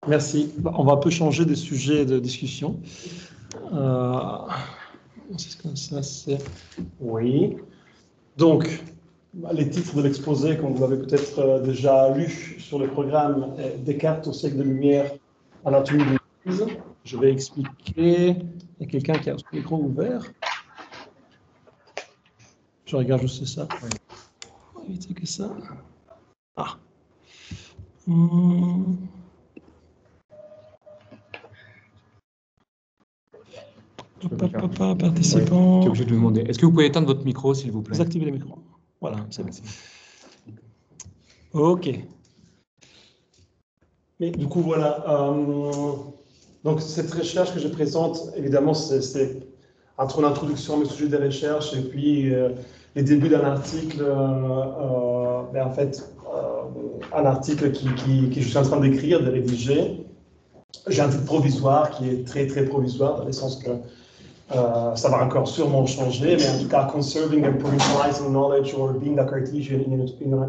Merci. On va un peu changer de sujet de discussion. C'est comme ça, c'est... Oui. Donc, les titres de l'exposé, comme vous l'avez peut-être déjà lu sur le programme, Descartes au siècle de lumière, anatomie de l'Église. Je vais expliquer. Il y a quelqu'un qui a son micro ouvert. Je regarde juste ça. On va éviter que ça. Ah. Participant. Tu es obligé de me demander. Est-ce que vous pouvez éteindre votre micro, s'il vous plaît? Vous activez le micro. Voilà, c'est bon. OK. Mais du coup, voilà. Donc, cette recherche que je présente, évidemment, c'est entre l'introduction au sujet des recherches et puis les débuts d'un article, en fait, un article que je suis en train d'écrire, de rédiger. J'ai un titre provisoire qui est très, très provisoire, dans le sens que ça va encore sûrement changer, mais en tout cas, Conserving and Provincializing Knowledge or Being a Cartesian in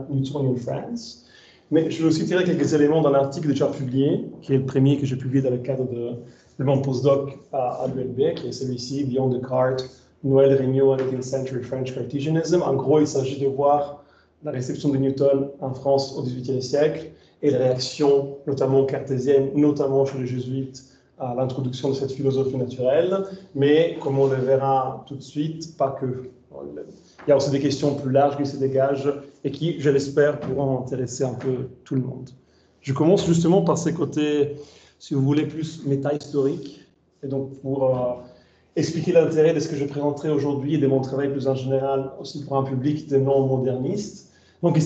Newtonian France. Mais je vais aussi tirer quelques éléments d'un article déjà publié, qui est le premier que j'ai publié dans le cadre de mon postdoc à l'ULB, qui est celui-ci, Beyond Descartes, Noël Regnault, 18th Century French Cartesianism. En gros, il s'agit de voir la réception de Newton en France au XVIIIe siècle et les réactions, notamment cartésiennes, notamment chez les jésuites, à l'introduction de cette philosophie naturelle. Mais, comme on le verra tout de suite, pas que. Il y a aussi des questions plus larges qui se dégagent et qui, je l'espère, pourront intéresser un peu tout le monde. Je commence justement par ces côtés, si vous voulez, plus méta-historiques, et donc pour expliquer l'intérêt de ce que je présenterai aujourd'hui et de mon travail plus en général, aussi pour un public de non-modernistes. Donc,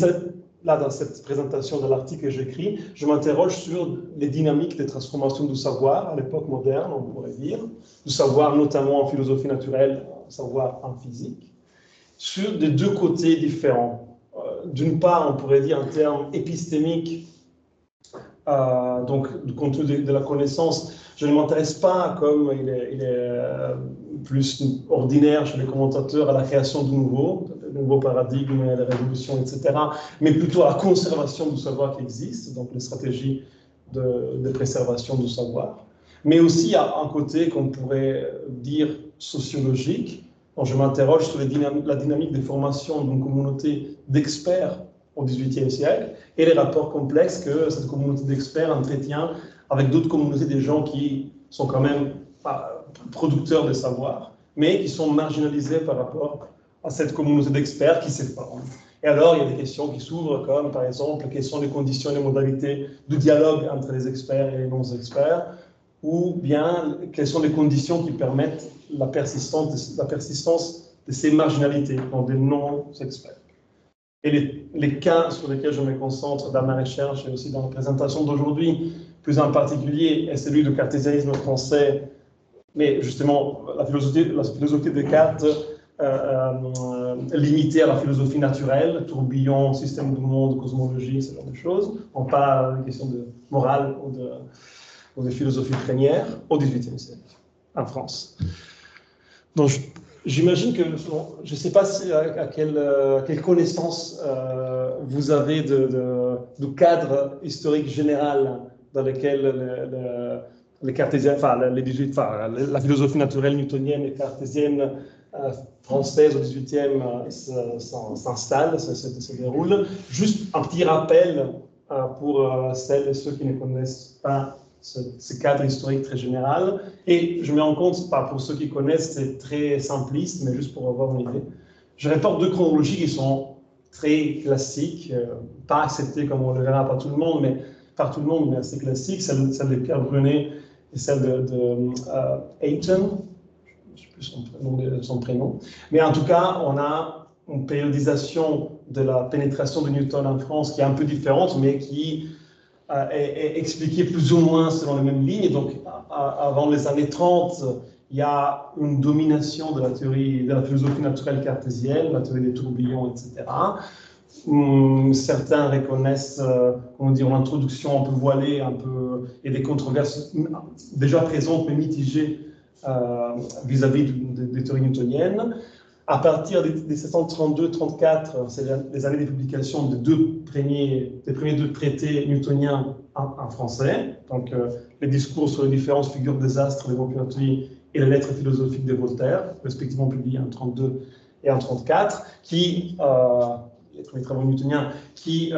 là, dans cette présentation de l'article que j'écris, je m'interroge sur les dynamiques des transformations du savoir à l'époque moderne, on pourrait dire, du savoir notamment en philosophie naturelle, savoir en physique, sur des deux côtés différents. D'une part, on pourrait dire en termes épistémiques, donc du contenu de la connaissance, je ne m'intéresse pas, comme il est plus ordinaire chez les commentateurs, à la création du nouveau paradigme, la révolution, etc., mais plutôt à la conservation du savoir qui existe, donc les stratégies de préservation du savoir, mais aussi à un côté qu'on pourrait dire sociologique. Donc, je m'interroge sur la dynamique des formations d'une communauté d'experts au XVIIIe siècle et les rapports complexes que cette communauté d'experts entretient avec d'autres communautés de gens qui sont quand même producteurs de savoir, mais qui sont marginalisés par rapport à cette communauté d'experts qui se forment. Et alors, il y a des questions qui s'ouvrent, comme par exemple, quelles sont les conditions et les modalités du dialogue entre les experts et les non-experts, ou bien quelles sont les conditions qui permettent la persistance de ces marginalités, donc des non-experts. Et les cas sur lesquels je me concentre dans ma recherche et aussi dans la présentation d'aujourd'hui, plus en particulier, est celui du cartésianisme français, mais justement la philosophie de Descartes limitée à la philosophie naturelle, tourbillon, système du monde, cosmologie, ce genre de choses. On parle de questions de morale ou de philosophie plénière au XVIIIe siècle, en France. Donc, j'imagine que, je ne sais pas à quelle connaissance vous avez du cadre historique général dans lequel les cartésiens, la philosophie naturelle newtonienne et cartésienne française au XVIIIe s'installe, se déroule. Juste un petit rappel pour celles et ceux qui ne connaissent pas ce cadre historique très général. Et je me rends compte, pas pour ceux qui connaissent, c'est très simpliste, mais juste pour avoir une idée. Je rapporte deux chronologies qui sont très classiques, pas acceptées comme on le verra par tout le monde, mais assez classiques, celle de Pierre Brunet et celle de Ayton, je ne sais plus son prénom. Mais en tout cas, on a une périodisation de la pénétration de Newton en France qui est un peu différente, mais qui est expliqué plus ou moins selon les mêmes lignes. Donc, avant les années 30, il y a une domination de la théorie, de la philosophie naturelle cartésienne, la théorie des tourbillons, etc. Certains reconnaissent, comment dire, l'introduction un peu voilée, et des controverses déjà présentes mais mitigées vis-à-vis des théories newtoniennes. À partir des 1732-34, c'est les années de publication des premiers deux traités newtoniens en français, donc les discours sur les différentes figures des astres de Mercury et les lettres philosophiques de Voltaire, respectivement publiés en 32 et en 34, qui, les premiers travaux newtoniens, qui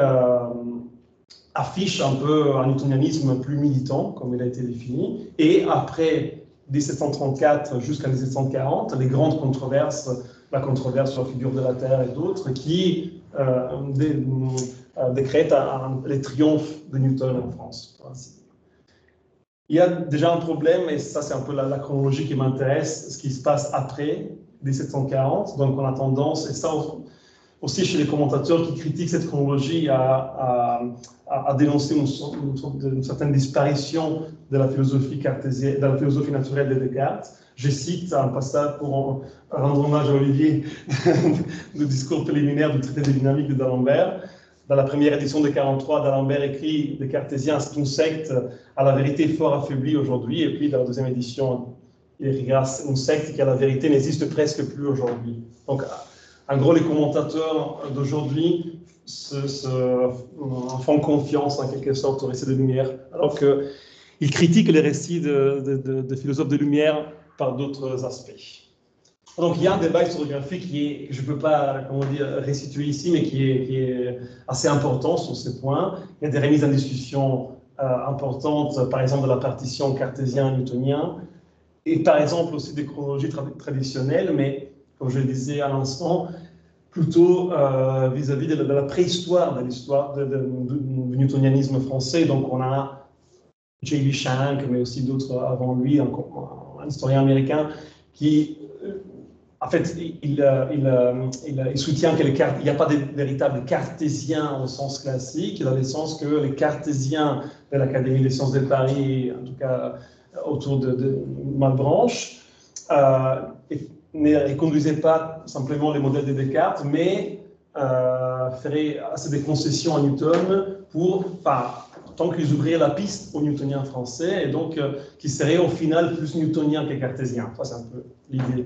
affichent un peu un newtonianisme plus militant, comme il a été défini, et après 1734 jusqu'à 1740, les grandes controverses, la controverse sur la figure de la Terre et d'autres, qui décrètent les triomphes de Newton en France. Il y a déjà un problème, et ça c'est un peu la chronologie qui m'intéresse, ce qui se passe après 1740. Donc on a tendance, et ça aussi chez les commentateurs qui critiquent cette chronologie, à dénoncer une certaine disparition de la philosophie cartésienne, de la philosophie naturelle de Descartes. Je cite un passage pour rendre hommage à Olivier, le discours préliminaire du traité de dynamique d'Alembert. Dans la première édition de 43, d'Alembert écrit des cartésiens, c'est une secte à la vérité fort affaiblie aujourd'hui. Et puis dans la deuxième édition, il écrira une secte qui à la vérité n'existe presque plus aujourd'hui. Donc, en gros, les commentateurs d'aujourd'hui font confiance en quelque sorte au récit de Lumière, alors qu'ils critiquent les récits de philosophes de Lumière par d'autres aspects. Donc il y a un débat historiographique que je ne peux pas restituer ici, mais qui est assez important sur ces points. Il y a des remises en discussion importantes, par exemple de la partition cartésien-newtonien, et par exemple aussi des chronologies traditionnelles, mais comme je le disais à l'instant, plutôt vis-à-vis de la préhistoire de l'histoire du newtonianisme français. Donc on a J.B. Shank, mais aussi d'autres avant lui, un historien américain, qui, en fait, il soutient qu'il n'y a pas de véritables cartésiens au sens classique, dans le sens que les cartésiens de l'Académie des sciences de Paris, en tout cas autour de Malebranche, ne conduisaient pas simplement les modèles de Descartes, mais feraient assez des concessions à Newton tant qu'ils ouvriraient la piste aux newtoniens français, et donc qui seraient au final plus newtoniens que cartésiens. Ça, c'est un peu l'idée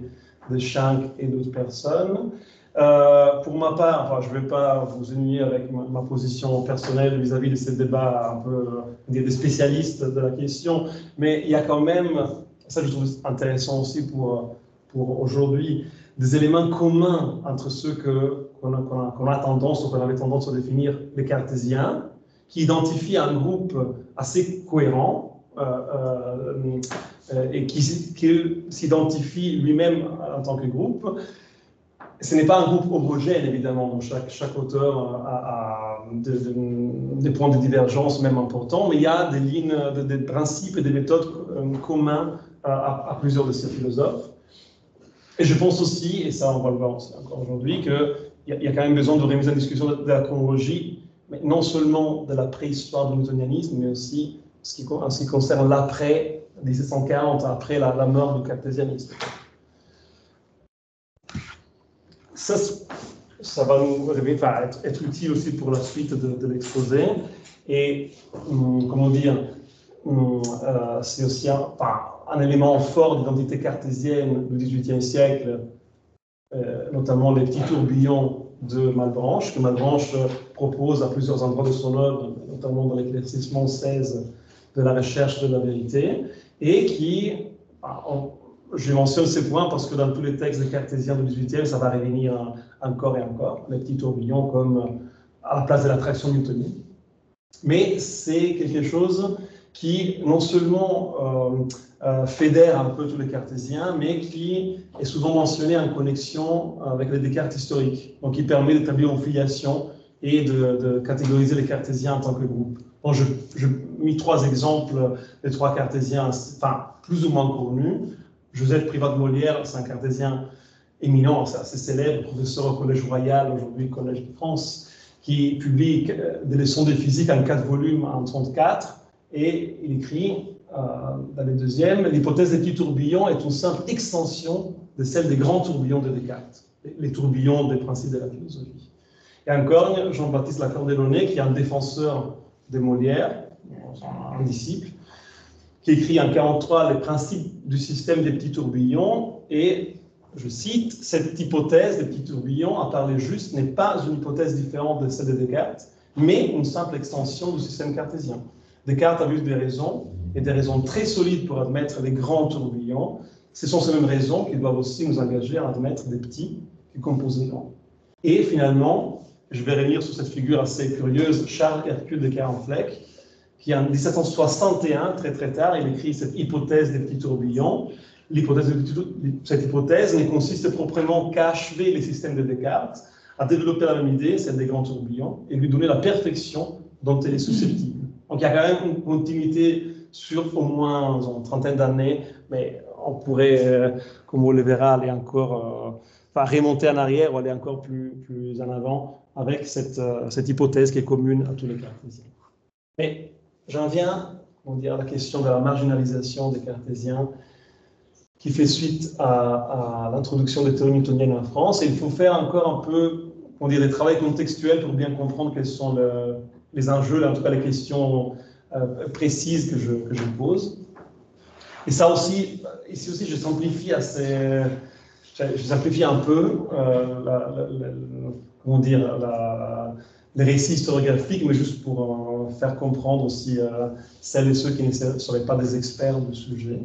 de Shank et d'autres personnes. Pour ma part, je ne vais pas vous ennuyer avec ma position personnelle vis-à-vis de ces débats un peu des spécialistes de la question, mais il y a quand même, ça je trouve intéressant aussi pour aujourd'hui, des éléments communs entre ceux qu'on a tendance, ou qu'on avait tendance à définir les cartésiens, qui identifient un groupe assez cohérent et qui s'identifie lui-même en tant que groupe. Ce n'est pas un groupe homogène, évidemment, dont chaque auteur a des points de divergence même importants, mais il y a des lignes, des principes et des méthodes communs à plusieurs de ces philosophes. Et je pense aussi, et ça on va le voir aussi encore aujourd'hui, qu'il y a quand même besoin de remise en discussion de la chronologie, mais non seulement de la préhistoire du newtonianisme, mais aussi en ce qui concerne l'après 1740, après la mort du cartésianisme. Ça va nous être utile aussi pour la suite de l'exposé. Et, comment dire, c'est aussi un élément fort d'identité cartésienne du XVIIIe siècle, notamment les petits tourbillons de Malebranche, que Malebranche propose à plusieurs endroits de son œuvre, notamment dans l'éclaircissement 16 de la recherche de la vérité, et qui, je mentionne ces points parce que dans tous les textes des cartésiens du XVIIIe, ça va revenir encore et encore, les petits tourbillons comme à la place de l'attraction newtonienne. Mais c'est quelque chose qui non seulement fédère un peu tous les cartésiens, mais qui est souvent mentionné en connexion avec les Descartes historiques, donc qui permet d'établir une filiation et de catégoriser les cartésiens en tant que groupe. Bon, je mis trois exemples des trois cartésiens, plus ou moins connus. Joseph Privat de Molière, c'est un cartésien éminent, c'est assez célèbre, professeur au Collège Royal, aujourd'hui Collège de France, qui publie des leçons de physique en 4 volumes en 1934, et il écrit dans le deuxième, l'hypothèse des petits tourbillons est une simple extension de celle des grands tourbillons de Descartes, les tourbillons des principes de la philosophie. Et encore, Jean-Baptiste Lacan-Delaunay, qui est un défenseur de Molière, un disciple, qui écrit en 1943 les principes du système des petits tourbillons, et je cite, cette hypothèse des petits tourbillons à parler juste n'est pas une hypothèse différente de celle de Descartes, mais une simple extension du système cartésien. Descartes a vu des raisons, et des raisons très solides pour admettre les grands tourbillons. Ce sont ces mêmes raisons qui doivent aussi nous engager à admettre des petits qui composent les grands. Et finalement, je vais revenir sur cette figure assez curieuse, Charles Hercule de Carenfleck, qui en 1761, très très tard, il écrit cette hypothèse des petits tourbillons. Cette hypothèse ne consiste proprement qu'à achever les systèmes de Descartes, à développer la même idée, celle des grands tourbillons, et lui donner la perfection dont elle est susceptible. Donc il y a quand même une continuité sur au moins une trentaine d'années, mais on pourrait, comme on le verra, aller encore, remonter en arrière ou aller encore plus en avant avec cette hypothèse qui est commune à tous les cartésiens. Mais j'en viens à la question de la marginalisation des cartésiens qui fait suite à l'introduction des théories newtoniennes en France. Et il faut faire encore un peu des travaux contextuels pour bien comprendre quels sont les enjeux, en tout cas les questions précises que je pose. Et ça aussi, ici aussi, je simplifie un peu les récits historiographiques, mais juste pour faire comprendre aussi celles et ceux qui ne seraient pas des experts du sujet.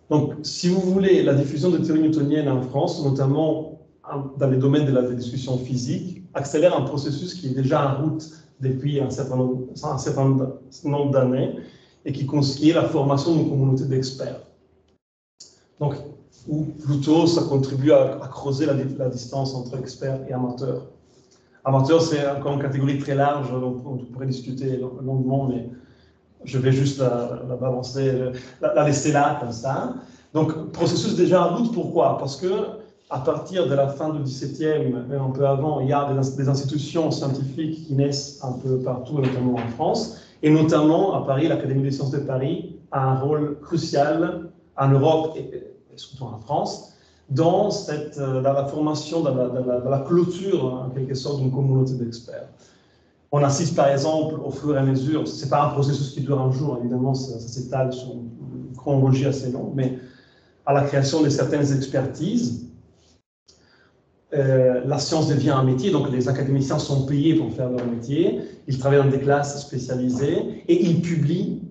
Donc, si vous voulez, la diffusion des théories newtoniennes en France, notamment dans les domaines de la discussion physique, accélère un processus qui est déjà en route depuis un certain nombre d'années et qui est la formation d'une communauté d'experts. Donc, ou plutôt, ça contribue à creuser la distance entre experts et amateurs. Amateurs, c'est encore une catégorie très large, dont on pourrait discuter longuement, mais je vais juste la balancer, la laisser là, comme ça. Donc, processus déjà en route, pourquoi? Parce que à partir de la fin du XVIIe, même un peu avant, il y a des institutions scientifiques qui naissent un peu partout, notamment en France, et notamment à Paris, l'Académie des sciences de Paris a un rôle crucial en Europe et surtout en France, dans la formation, dans la clôture, en quelque sorte, d'une communauté d'experts. On assiste par exemple au fur et à mesure, ce n'est pas un processus qui dure un jour, évidemment, ça s'étale sur une chronologie assez longue, mais à la création de certaines expertises. La science devient un métier, donc les académiciens sont payés pour faire leur métier, ils travaillent dans des classes spécialisées et ils publient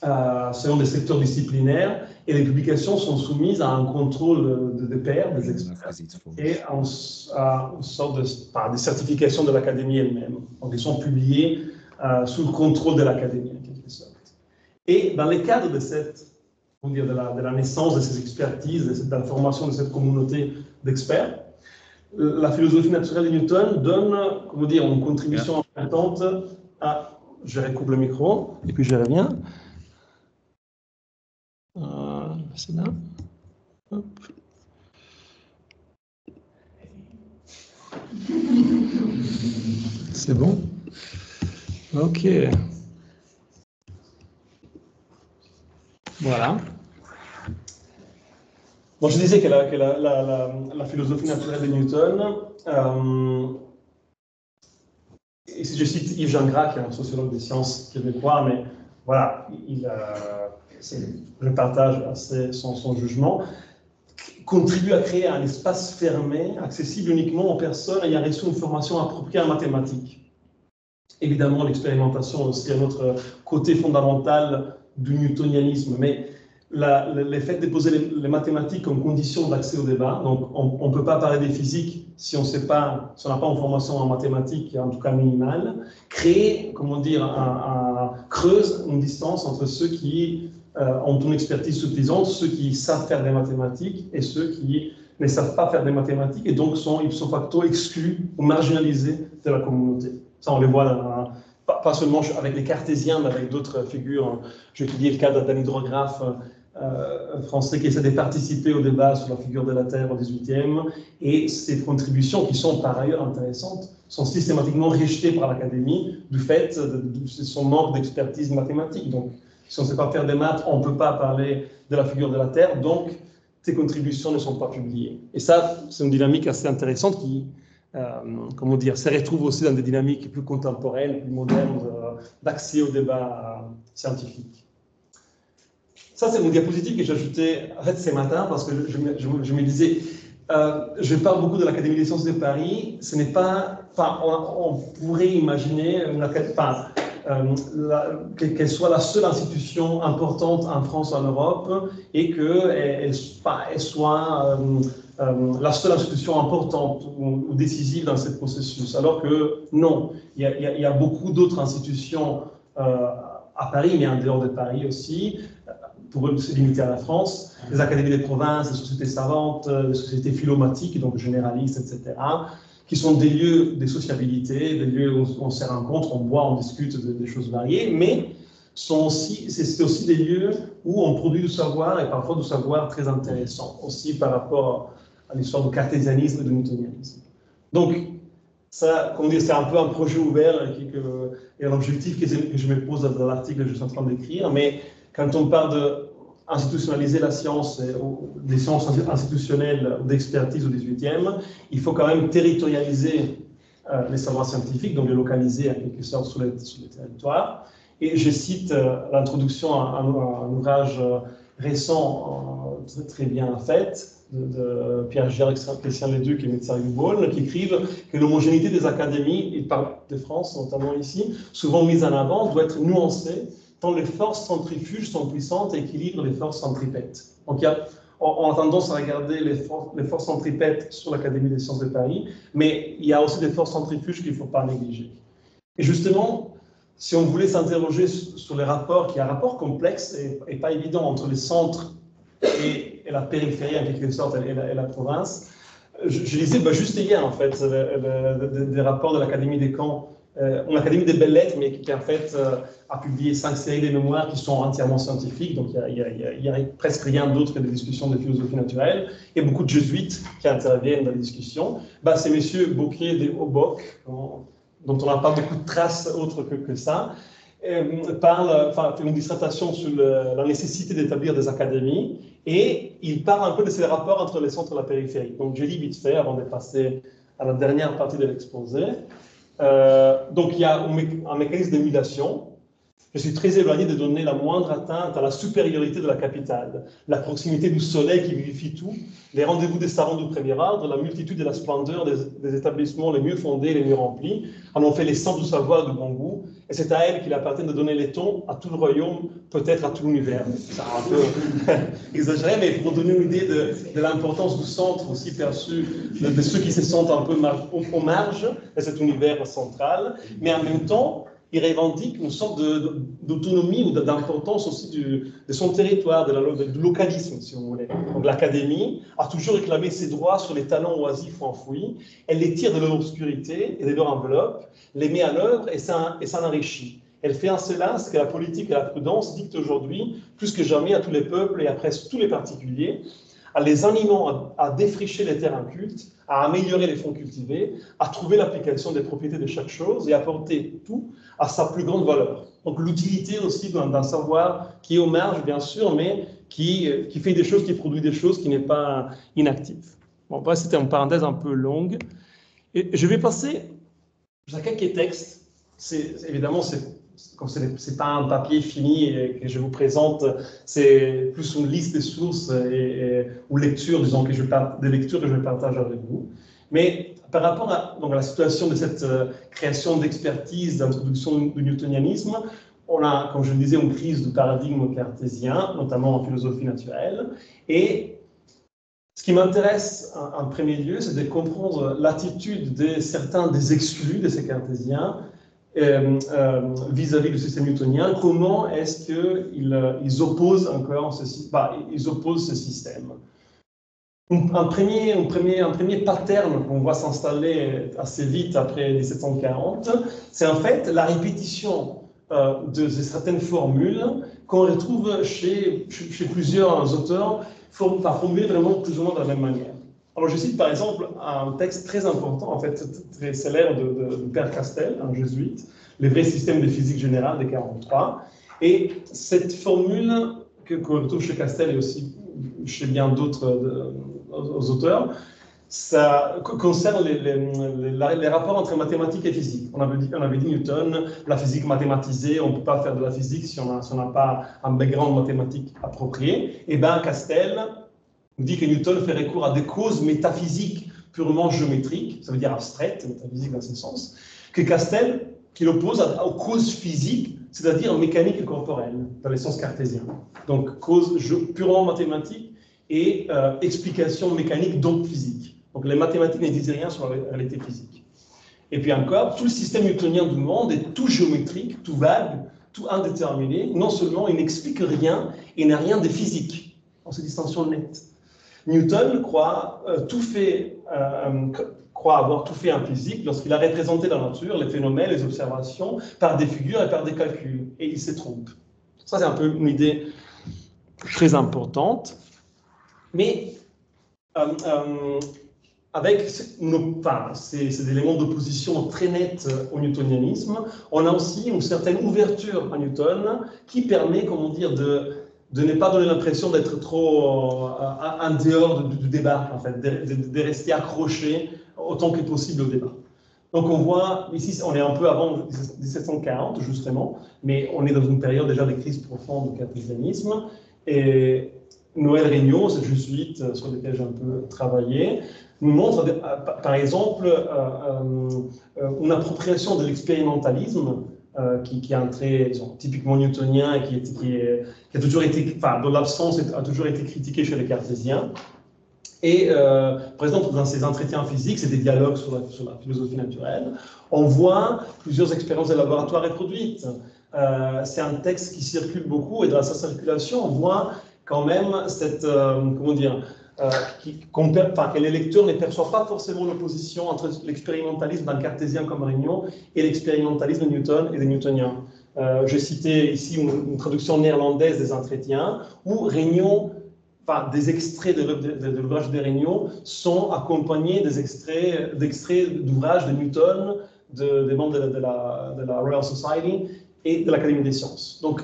selon des secteurs disciplinaires et les publications sont soumises à un contrôle des pairs, des experts et à une sorte de certification de l'académie elle-même. Donc ils sont publiés sous le contrôle de l'académie en quelque sorte. Et dans le cadre de la naissance de ces expertises, de la formation de cette communauté d'experts, la philosophie naturelle de Newton donne, une contribution importante à... Je recoupe le micro, et puis je reviens. C'est là. Hop. C'est bon? Ok. Voilà. Bon, je disais que la philosophie naturelle de Newton, et si je cite Yves Gingras, qui est un sociologue des sciences québécois, mais voilà, je partage assez son jugement, contribue à créer un espace fermé, accessible uniquement aux personnes ayant reçu une formation appropriée en mathématiques. Évidemment, l'expérimentation aussi est notre côté fondamental du newtonianisme, mais le fait de poser les mathématiques comme condition d'accès au débat, donc on ne peut pas parler des physiques si on n'a pas une formation en mathématiques, en tout cas minimale, créer, creuse une distance entre ceux qui ont une expertise suffisante, ceux qui savent faire des mathématiques et ceux qui ne savent pas faire des mathématiques et donc sont ipso facto exclus ou marginalisés de la communauté. Ça, on les voit pas seulement avec les cartésiens, mais avec d'autres figures. J'ai étudié le cas d'un hydrographe français qui essaie de participer au débat sur la figure de la Terre au XVIIIe, et ces contributions, qui sont par ailleurs intéressantes, sont systématiquement rejetées par l'Académie du fait de son manque d'expertise mathématique. Donc, si on ne sait pas faire des maths, on ne peut pas parler de la figure de la Terre, donc ces contributions ne sont pas publiées. Et ça, c'est une dynamique assez intéressante qui, se retrouve aussi dans des dynamiques plus contemporaines, plus modernes, d'accès au débat scientifique. Ça, c'est mon diapositive que j'ai ajouté en fait, ce matin parce que je me disais, je parle beaucoup de l'Académie des sciences de Paris. Ce n'est pas, on pourrait imaginer qu'elle soit la seule institution importante en France ou en Europe et qu'elle soit la seule institution importante ou décisive dans ce processus. Alors que non, il y a beaucoup d'autres institutions à Paris, mais en dehors de Paris aussi. Pour eux, se limiter à la France, les académies des provinces, les sociétés savantes, les sociétés philomatiques, donc généralistes, etc., qui sont des lieux de sociabilité, des lieux où on se rencontre, on boit, on discute des choses variées, mais c'est aussi des lieux où on produit du savoir, et parfois du savoir très intéressant, aussi par rapport à l'histoire du cartésianisme et du newtonianisme. Donc, ça, comme dire, c'est un peu un projet ouvert et un objectif que je me pose dans l'article que je suis en train d'écrire, mais quand on parle d'institutionnaliser la science, des sciences institutionnelles d'expertise au XVIIIe, il faut quand même territorialiser les savoirs scientifiques, donc les localiser en quelque sorte sur les territoires. Et je cite l'introduction à un ouvrage récent, très bien fait, de Pierre Gérard et Christian Leduc et Metzger Boll, qui écrivent que l'homogénéité des académies, ils parlent de France notamment ici, souvent mise en avant, doit être nuancée tant les forces centrifuges sont puissantes et équilibrent les forces centripètes. Donc on a tendance à regarder les forces centripètes sur l'Académie des sciences de Paris, mais il y a aussi des forces centrifuges qu'il ne faut pas négliger. Et justement, si on voulait s'interroger sur les rapports, qui est un rapport complexe et pas évident entre les centres et la périphérie en quelque sorte et la province, je lisais juste hier en fait des rapports de l'Académie des camps, l'Académie des belles-lettres, mais qui en fait a publié 5 séries de mémoires qui sont entièrement scientifiques, donc il n'y a presque rien d'autre que des discussions de philosophie naturelle, et beaucoup de jésuites qui interviennent dans les discussions. C'est M. Beauquier de Hauboc, dont on n'a pas beaucoup de traces autres que ça, fait une dissertation sur la nécessité d'établir des académies, et il parle un peu de ces rapports entre les centres et la périphérie. Donc je lis vite fait avant de passer à la dernière partie de l'exposé. Donc il y a un mécanisme d'émulation. Je suis très éloigné de donner la moindre atteinte à la supériorité de la capitale, la proximité du soleil qui vivifie tout, les rendez-vous des savants du premier ordre, la multitude et la splendeur des établissements les mieux fondés et les mieux remplis, en ont fait les centres du savoir et du bon goût, et c'est à elle qu'il appartient de donner les tons à tout le royaume, peut-être à tout l'univers. C'est un peu exagéré, mais pour donner une idée de l'importance du centre aussi perçu, de ceux qui se sentent un peu aux marges de cet univers central, mais en même temps, il revendique une sorte d'autonomie ou d'importance aussi de son territoire, du localisme, si vous voulez. Donc l'Académie a toujours réclamé ses droits sur les talents oisifs ou enfouis. Elle les tire de leur obscurité et de leur enveloppe, les met à l'œuvre et s'en enrichit. Elle fait en cela ce que la politique et la prudence dictent aujourd'hui, plus que jamais à tous les peuples et à presque tous les particuliers, à les animant à défricher les terrains cultes, à améliorer les fonds cultivés, à trouver l'application des propriétés de chaque chose et à porter tout à sa plus grande valeur. Donc l'utilité aussi d'un savoir qui est aux marges, bien sûr, mais qui fait des choses, qui produit des choses, qui n'est pas inactif. Bon, bref, c'était une parenthèse un peu longue. Et je vais passer à quelques textes. Évidemment, comme ce n'est pas un papier fini que je vous présente, c'est plus une liste de sources ou lectures, disons, des lectures que je partage avec vous. Mais par rapport à la situation de cette création d'expertise, d'introduction du newtonianisme, on a, comme je le disais, une crise du paradigme cartésien, notamment en philosophie naturelle. Et ce qui m'intéresse en premier lieu, c'est de comprendre l'attitude de certains des exclus de ces cartésiens vis-à-vis du système newtonien. Comment est-ce qu'ils opposent encore ils opposent ce système. Un premier pattern qu'on voit s'installer assez vite après 1740, c'est en fait la répétition de certaines formules qu'on retrouve chez plusieurs auteurs, formulées vraiment plus ou moins de la même manière. Alors je cite par exemple un texte très important, en fait très célèbre de Père Castel, un jésuite, Les vrais systèmes de physique générale de 1943. Et cette formule qu'on retrouve chez Castel et aussi chez bien d'autres auteurs, ça concerne les rapports entre mathématiques et physique. On avait dit Newton, la physique mathématisée, on ne peut pas faire de la physique si on n'a pas un background mathématique approprié. Et bien Castel nous dit que Newton fait recours à des causes métaphysiques purement géométriques, ça veut dire abstraites, métaphysiques dans ce sens, que Castel, qu'il oppose aux causes physiques, c'est-à-dire mécaniques et corporelles, dans les sens cartésiens. Donc causes purement mathématiques et explications mécaniques, donc physiques. Donc les mathématiques ne disent rien sur la réalité physique. Et puis encore, tout le système newtonien du monde est tout géométrique, tout vague, tout indéterminé. Non seulement il n'explique rien, il n'a rien de physique, en cette distinction nette. Newton croit avoir tout fait en physique lorsqu'il a représenté la nature, les phénomènes, les observations, par des figures et par des calculs. Et il se trompe. Ça, c'est un peu une idée très importante. Mais avec ces éléments d'opposition très nets au newtonianisme, on a aussi une certaine ouverture à Newton qui permet, comment dire, de ne pas donner l'impression d'être trop en dehors du débat, en fait, de rester accroché autant que possible au débat. Donc on voit, ici on est un peu avant 1740 justement, mais on est dans une période déjà de crise profonde du cartésianisme, et Noël Regnault, ce jésuite sur lequel j'ai un peu travaillé, nous montre par exemple une appropriation de l'expérimentalisme qui est un trait typiquement newtonien et qui a toujours été, enfin, dont l'absence a toujours été critiquée chez les cartésiens. Et par exemple, dans ces entretiens physiques, c'est des dialogues sur la philosophie naturelle, on voit plusieurs expériences de laboratoire reproduites. C'est un texte qui circule beaucoup et dans sa circulation, on voit quand même cette, comment dire, que les lecteurs ne perçoivent pas forcément l'opposition entre l'expérimentalisme d'un cartésien comme Regnault et l'expérimentalisme de Newton et des newtoniens. J'ai cité ici une traduction néerlandaise des entretiens où Regnault, des extraits de l'ouvrage de Regnault sont accompagnés des extraits d'ouvrages de Newton, des membres de la Royal Society et de l'Académie des sciences. Donc,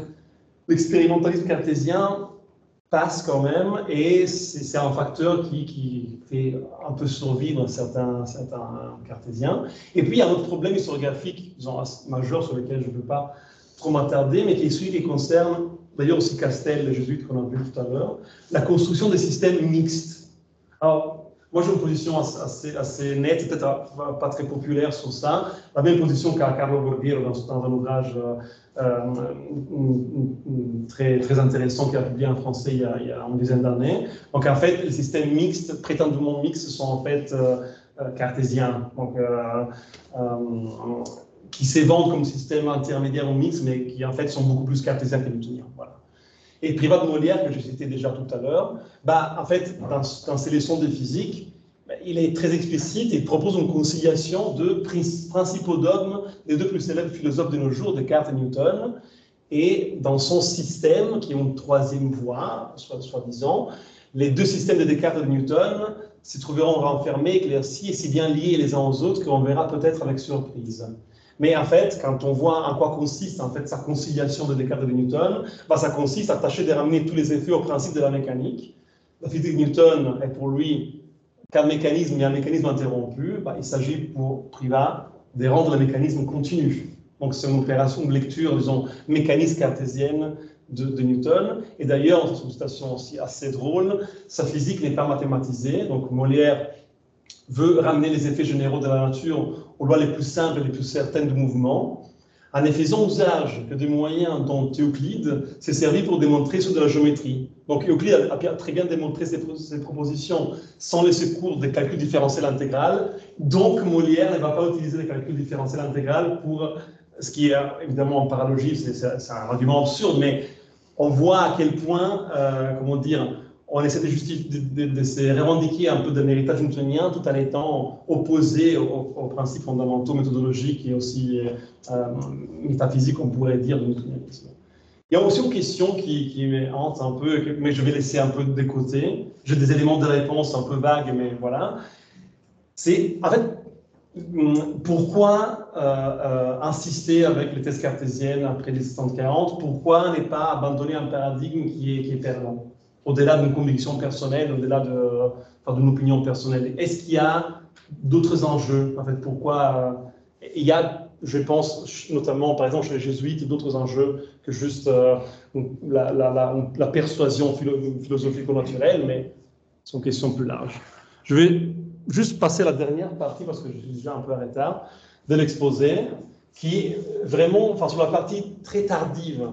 l'expérimentalisme cartésien passe quand même, et c'est un facteur qui fait un peu survivre certains cartésiens. Et puis, il y a un autre problème historiographique majeur sur lequel je ne veux pas trop m'attarder, mais qui est celui qui concerne, d'ailleurs aussi Castel, le jésuite qu'on a vu tout à l'heure, la construction des systèmes mixtes. Alors, moi j'ai une position assez nette, peut-être pas très populaire sur ça, la même position qu'a Carlo Borghero dans un ouvrage très intéressant qu'il a publié en français il y a une dizaine d'années. Donc en fait, les systèmes mixtes, prétendument mixtes, sont en fait cartésiens. Donc, qui s'évendent comme système intermédiaire ou mixte, mais qui en fait sont beaucoup plus cartésiens que newtoniens. Voilà. Et Privat de Molière, que j'ai cité déjà tout à l'heure, en fait, dans ses leçons de physique, il est très explicite et il propose une conciliation de principaux dogmes des deux plus célèbres philosophes de nos jours, Descartes et Newton. Et dans son système, qui est une troisième voie, soi-disant, les deux systèmes de Descartes et de Newton se trouveront renfermés, éclaircis et si bien liés les uns aux autres qu'on verra peut-être avec surprise. Mais en fait, quand on voit en quoi consiste en fait sa conciliation de Descartes et de Newton, ça consiste à tâcher de ramener tous les effets au principe de la mécanique. La physique de Newton est pour lui qu'un mécanisme et un mécanisme interrompu. Il s'agit pour Privat de rendre le mécanisme continu. Donc c'est une opération de lecture, disons, mécaniste cartésienne de Newton. Et d'ailleurs, c'est une citation aussi assez drôle, sa physique n'est pas mathématisée. Donc Molière veut ramener les effets généraux de la nature aux lois les plus simples et les plus certaines du mouvement, en ne faisant usage que des moyens dont Euclide s'est servi pour démontrer ceux de la géométrie. Donc Euclide a très bien démontré ses propositions sans le secours des calculs différentiels intégral, donc Molière ne va pas utiliser les calculs différentiels intégral pour ce qui est évidemment en paralogie, c'est un argument absurde, mais on voit à quel point, comment dire, on essaie de se revendiquer un peu d'un héritage newtonien tout en étant opposé aux principes fondamentaux méthodologiques et aussi métaphysiques, on pourrait dire, du newtonianisme. Il y a aussi une question qui me hante un peu, mais je vais laisser un peu de côté. J'ai des éléments de réponse un peu vagues, mais voilà. C'est, en fait, pourquoi insister avec les thèses cartésiennes après 1740? Pourquoi ne pas abandonner un paradigme qui est perdant? Au-delà d'une conviction personnelle, au-delà d'une opinion personnelle. Est-ce qu'il y a d'autres enjeux? En fait, pourquoi il y a, je pense, notamment, par exemple, chez les jésuites, d'autres enjeux que juste la persuasion philosophico-naturelle, mais c'est une question plus large. Je vais juste passer la dernière partie, parce que je suis déjà un peu en retard, de l'exposé, qui vraiment, enfin, sur la partie très tardive,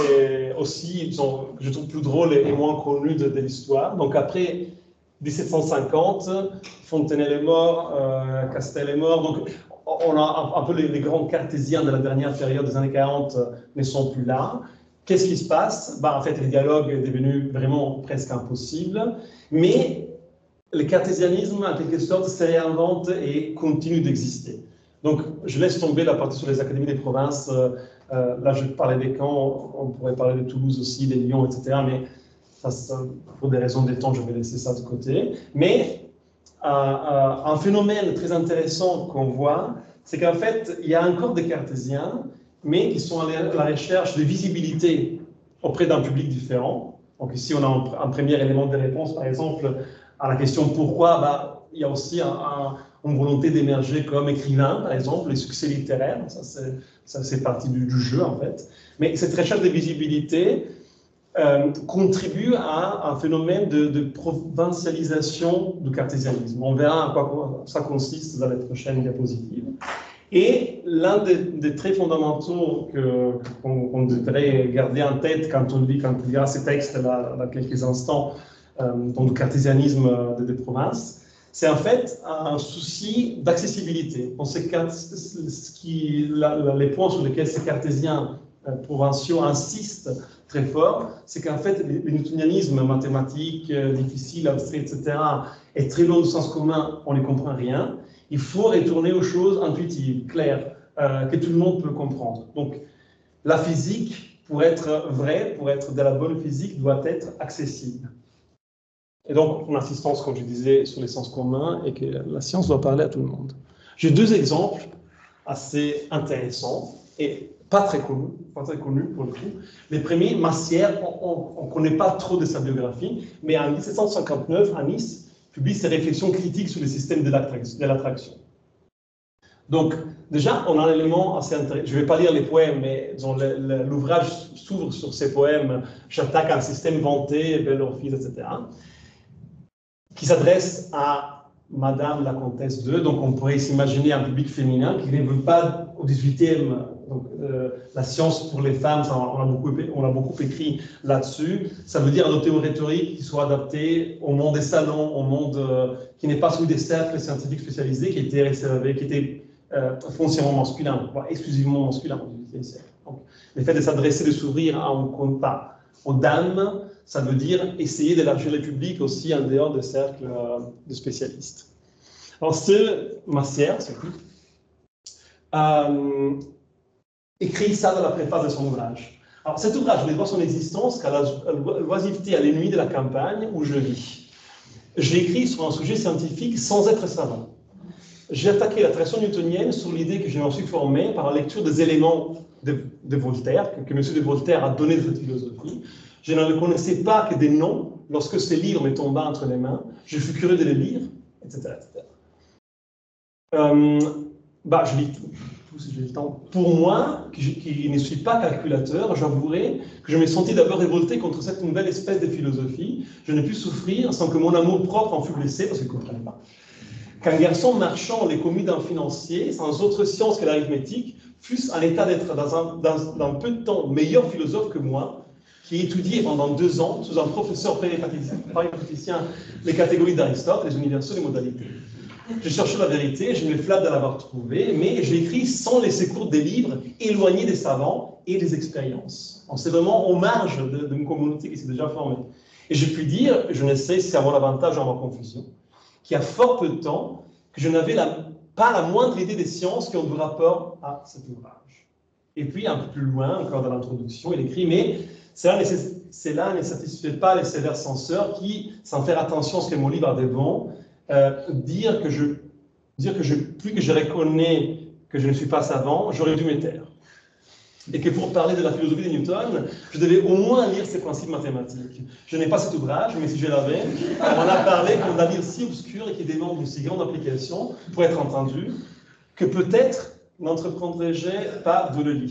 et aussi, que je trouve plus drôle et moins connue de l'histoire. Donc après 1750, Fontenelle est mort, Castel est mort, donc on a un peu les grands cartésiens de la dernière période des années 40 ne sont plus là. Qu'est-ce qui se passe? En fait, le dialogue est devenu vraiment presque impossible, mais le cartésianisme, en quelque sorte, se réinvente et continue d'exister. Donc, je laisse tomber la partie sur les académies des provinces. Là, je parlais des camps, on pourrait parler de Toulouse aussi, des Lyon, etc. Mais pour des raisons de temps, je vais laisser ça de côté. Mais un phénomène très intéressant qu'on voit, c'est qu'en fait, il y a encore des cartésiens, mais qui sont à la recherche de visibilité auprès d'un public différent. Donc ici, on a un premier élément de réponse, par exemple, à la question pourquoi, il y a aussi une volonté d'émerger comme écrivain, par exemple, les succès littéraires, ça c'est partie du jeu, en fait. Mais cette recherche de visibilité contribue à un phénomène de provincialisation du cartésianisme. On verra à quoi ça consiste dans les prochaines diapositives. Et l'un des traits fondamentaux qu'on devrait garder en tête quand on lira ces textes-là dans quelques instants, dans le cartésianisme des provinces, c'est en fait un souci d'accessibilité. Les points sur lesquels ces cartésiens provinciaux insistent très fort, c'est qu'en fait, le newtonianisme mathématique, difficile, abstrait, etc., est très loin du sens commun, on ne comprend rien. Il faut retourner aux choses intuitives, claires, que tout le monde peut comprendre. Donc, la physique, pour être vraie, pour être de la bonne physique, doit être accessible. Et donc, en insistance, comme je disais, sur les sens communs et que la science doit parler à tout le monde. J'ai deux exemples assez intéressants et pas très connus pour le coup. Les premiers, Massière, on ne connaît pas trop de sa biographie, mais en 1759, à Nice, publie ses réflexions critiques sur le système de l'attraction. Donc, déjà, on a un élément assez intéressant. Je ne vais pas lire les poèmes, mais l'ouvrage s'ouvre sur ces poèmes. J'attaque un système vanté, belle Orphise, etc., qui s'adresse à Madame la Comtesse II. Donc, on pourrait s'imaginer un public féminin qui ne veut pas au XVIIIe. Donc, la science pour les femmes, on a beaucoup écrit là-dessus. Ça veut dire adopter une rhétorique qui soit adaptée au monde des salons, au monde qui n'est pas celui des cercles scientifiques spécialisés, qui était réservé, qui était foncièrement masculin, voire exclusivement masculin au XVIIIe siècle. Donc, le fait de s'adresser, de s'ouvrir aux dames, ça veut dire essayer d'élargir le public aussi en dehors des cercles de spécialistes. Alors, Massière, c'est cool. Écrit ça dans la préface de son ouvrage. Alors, cet ouvrage, je vais voir son existence qu'à la l'oisiveté à l'ennui de la campagne où je vis. J'ai écrit sur un sujet scientifique sans être savant. J'ai attaqué l'attraction newtonienne sur l'idée que je m'en suis formé par la lecture des éléments de Voltaire, que M. de Voltaire a donné de cette philosophie. Je ne connaissais pas que des noms lorsque ce livre me tomba entre les mains. Je fus curieux de les lire, etc. Je lis tout si j'ai le temps. Pour moi, qui ne suis pas calculateur, j'avouerai que je me sentis d'abord révolté contre cette nouvelle espèce de philosophie. Je ne pus souffrir sans que mon amour propre en fût blessé, parce qu'il ne comprenait pas. Qu'un garçon marchand les commis d'un financier, sans autre science que l'arithmétique, fût en état d'être dans peu de temps meilleur philosophe que moi, qui étudiait pendant 2 ans, sous un professeur péripatéticien, les catégories d'Aristote, les universaux, les modalités. Je cherchais la vérité, je me flatte de l'avoir trouvée, mais j'écris sans laisser cours des livres, éloignés des savants et des expériences. C'est vraiment aux marges d'une communauté qui s'est déjà formée. Et je puis dire, je ne sais si c'est à mon avantage ou à ma confusion, qu'il y a fort peu de temps que je n'avais pas la moindre idée des sciences qui ont du rapport à cet ouvrage. Et puis, un peu plus loin, encore dans l'introduction, il écrit « Mais cela ne satisfait pas les sévères censeurs qui, sans faire attention à ce que mon livre a de bon, dire que plus que je reconnais que je ne suis pas savant, j'aurais dû me taire. » et que pour parler de la philosophie de Newton, je devais au moins lire ses principes mathématiques. Je n'ai pas cet ouvrage, mais si je l'avais, on en a parlé comme d'un livre si obscur et qui demande une si grande application pour être entendu, que peut-être n'entreprendrais-je pas de le lire.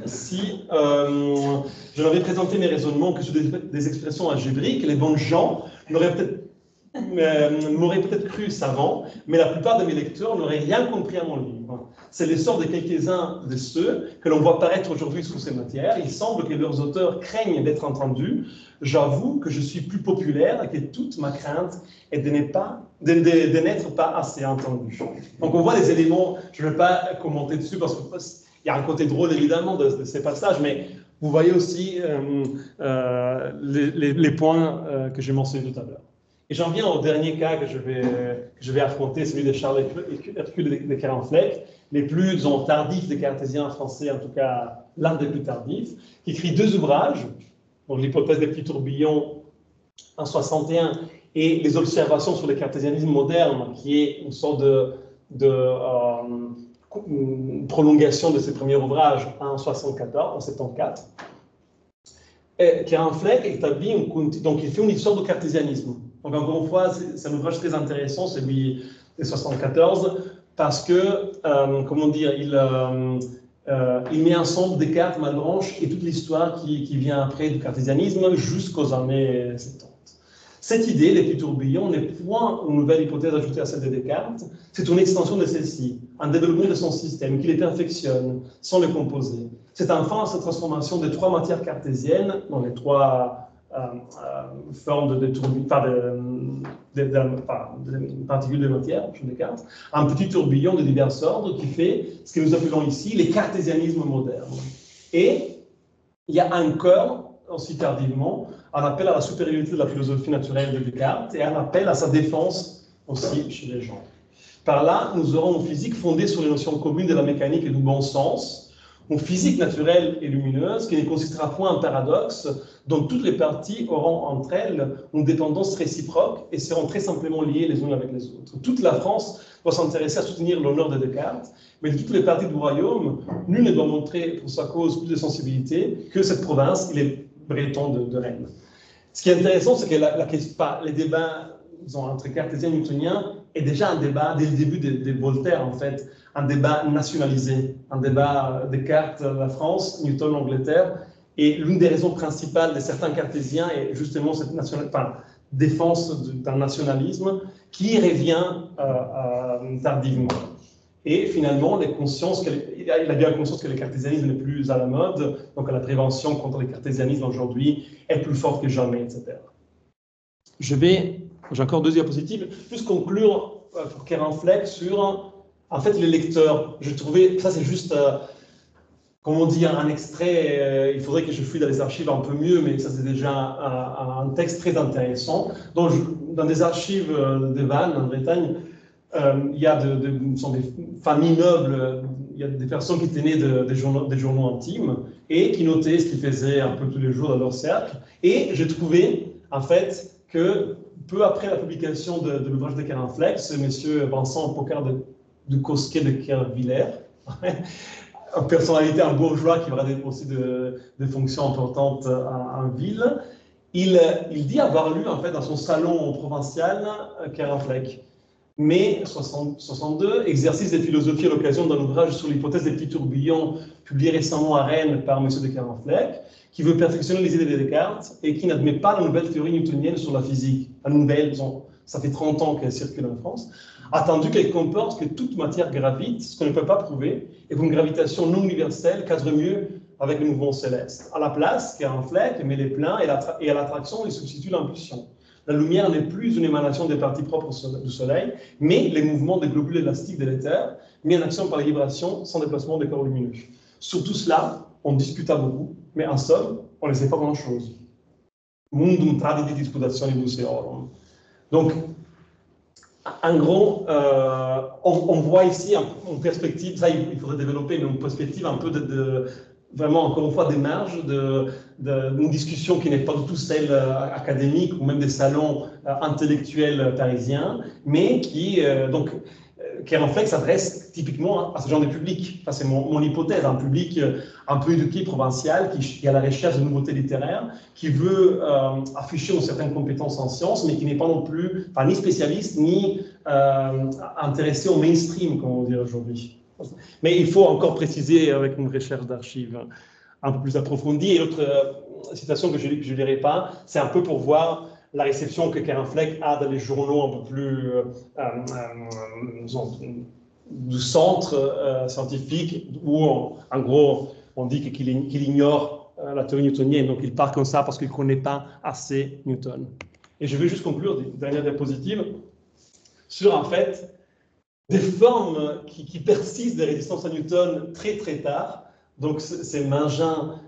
Si je n'avais présenté mes raisonnements que sur des expressions algébriques, les bons gens m'auraient peut-être cru savant, mais la plupart de mes lecteurs n'auraient rien compris à mon livre. C'est l'essor de quelques-uns de ceux que l'on voit paraître aujourd'hui sous ces matières. Il semble que leurs auteurs craignent d'être entendus. J'avoue que je suis plus populaire et que toute ma crainte est de n'être pas assez entendu. Donc on voit les éléments, je ne vais pas commenter dessus parce qu'il y a un côté drôle évidemment de ces passages, mais vous voyez aussi les points que j'ai mentionnés tout à l'heure. Et j'en viens au dernier cas que je vais affronter, celui de Charles Hercule de Keralenfleck, les plus tardifs des cartésiens français, en tout cas l'un des plus tardifs, qui écrit 2 ouvrages, donc l'hypothèse des petits tourbillons en 61 et les observations sur le cartésianisme moderne, qui est une sorte de prolongation de ses premiers ouvrages en 74. Keralenfleck établit donc il fait une histoire du cartésianisme. Donc encore une fois, c'est un ouvrage très intéressant, celui de 74, parce que, comment dire, il met ensemble Descartes, Malebranche et toute l'histoire qui vient après du cartésianisme jusqu'aux années 70. Cette idée, les petits tourbillons, n'est point une nouvelle hypothèse ajoutée à celle de Descartes, c'est une extension de celle-ci, un développement de son système qui les perfectionne sans les composer. C'est enfin cette transformation des 3 matières cartésiennes, dans les 3 formes de particules de matière, chez Descartes, un petit tourbillon de divers ordres qui fait ce que nous appelons ici les cartésianismes modernes. Et il y a encore, aussi tardivement, un appel à la supériorité de la philosophie naturelle de Descartes et un appel à sa défense aussi chez les gens. Par là, nous aurons une physique fondée sur les notions communes de la mécanique et du bon sens, une physique naturelle et lumineuse qui ne consistera point en paradoxe, dont toutes les parties auront entre elles une dépendance réciproque et seront très simplement liées les unes avec les autres. Toute la France doit s'intéresser à soutenir l'honneur de Descartes, mais de toutes les parties du royaume, nul ne doit montrer pour sa cause plus de sensibilité que cette province, il est breton de Rennes. Ce qui est intéressant, c'est que les débats entre cartésiens et newtoniens est déjà un débat dès le début de Voltaire, en fait, un débat nationalisé, un débat Descartes, la France, Newton, l'Angleterre. Et l'une des raisons principales de certains cartésiens est justement cette défense d'un nationalisme qui revient tardivement. Et finalement, il a bien conscience que le cartésianisme n'est plus à la mode, donc la prévention contre le cartésianisme aujourd'hui est plus forte que jamais, etc. J'ai encore 2 diapositives, juste conclure pour Keralenfleck sur, en fait, les lecteurs. Je trouvais, ça c'est juste, comment dire, un extrait, il faudrait que je fouille dans les archives un peu mieux, mais ça c'est déjà un texte très intéressant. Donc, dans des archives de Vannes, en Bretagne, il y a sont des familles nobles, il y a des personnes qui tenaient des journaux intimes et qui notaient ce qu'ils faisaient un peu tous les jours dans leur cercle. Et j'ai trouvé, en fait, que peu après la publication de l'ouvrage de Keralenfleck, ce monsieur Vincent Pocard de Cosquet de Kervillers, une personnalité, un bourgeois qui va aussi des fonctions importantes en ville, il dit avoir lu en fait dans son salon provincial Keralenfleck. Mai 62, exercice de philosophie à l'occasion d'un ouvrage sur l'hypothèse des petits tourbillons publié récemment à Rennes par M. de Keralenfleck, qui veut perfectionner les idées de Descartes et qui n'admet pas la nouvelle théorie newtonienne sur la physique. La nouvelle, ça fait 30 ans qu'elle circule en France, attendu qu'elle comporte que toute matière gravite, ce qu'on ne peut pas prouver, et qu'une gravitation non universelle cadre mieux avec le mouvement céleste. À la place, Keralenfleck met les pleins et à l'attraction, il substitue l'impulsion. La lumière n'est plus une émanation des parties propres du Soleil, mais les mouvements des globules élastiques de l'éther, mis en action par les vibrations sans déplacement des corps lumineux. Sur tout cela, on discuta beaucoup, mais en somme, on ne sait pas grand-chose. Mundum tradidi disputationis eorum. Donc, en gros, on voit ici une perspective, ça il faudrait développer, mais une perspective un peu vraiment, encore une fois, des marges d'une discussion qui n'est pas du tout celle académique ou même des salons intellectuels parisiens, mais qui, donc, Kerenfleck s'adresse typiquement à ce genre de public. Enfin, c'est mon hypothèse, un public un peu éduqué, provincial, qui est à la recherche de nouveautés littéraires, qui veut afficher une certaine compétence en sciences, mais qui n'est pas non plus, enfin, ni spécialiste, ni intéressé au mainstream, comme on dit aujourd'hui. Mais il faut encore préciser avec une recherche d'archives un peu plus approfondie. Et l'autre citation que je ne lirai pas, c'est un peu pour voir la réception que Kerenfleck a dans les journaux un peu plus du centre scientifique, où en gros on dit qu'il ignore la théorie newtonienne, donc il part comme ça parce qu'il ne connaît pas assez Newton. Et je vais juste conclure, dernière diapositive, sur en fait des formes qui persistent de résistance à Newton très très tard. Donc c'est Mangin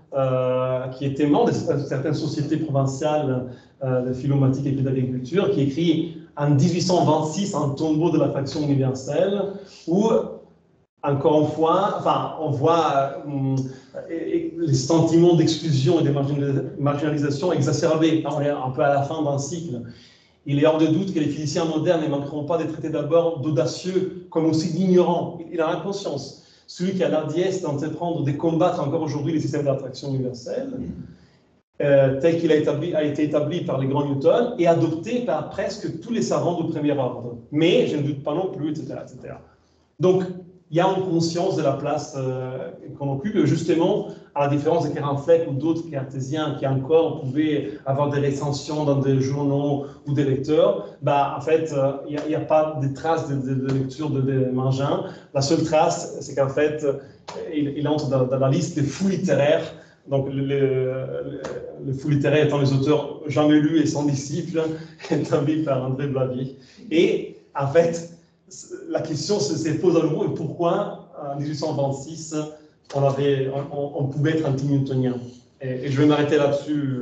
qui était membre de certaines sociétés provinciales de philomatique et d'agriculture, qui écrit en 1826 un tombeau de la fraction universelle, où encore une fois, enfin, on voit les sentiments d'exclusion et de marginalisation exacerbés. On est un peu à la fin d'un cycle. Il est hors de doute que les physiciens modernes ne manqueront pas de traiter d'abord d'audacieux comme aussi d'ignorants. Il en a conscience. Celui qui a l'ardiesse d'entreprendre, de combattre encore aujourd'hui les systèmes d'attraction universelle, tel qu'il a été établi par les grands Newton et adopté par presque tous les savants de premier ordre. Mais je ne doute pas non plus, etc. etc. Donc, il y a une conscience de la place qu'on occupe, justement, à la différence de Kerenfleck ou d'autres cartésiens qui encore pouvaient avoir des recensions dans des journaux ou des lecteurs, bah, en fait, il n'y a pas de traces de lecture de Mangin. La seule trace, c'est qu'en fait, il entre dans la liste des fous littéraires. Donc, les fous littéraires étant les auteurs jamais lus et sans disciples, établis par André Blavier. Et, en fait, la question se pose à nouveau, et pourquoi en 1826 on pouvait être anti-newtonien. Et je vais m'arrêter là-dessus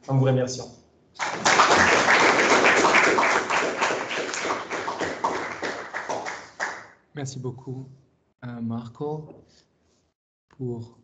en vous remerciant. Merci beaucoup, Marco, pour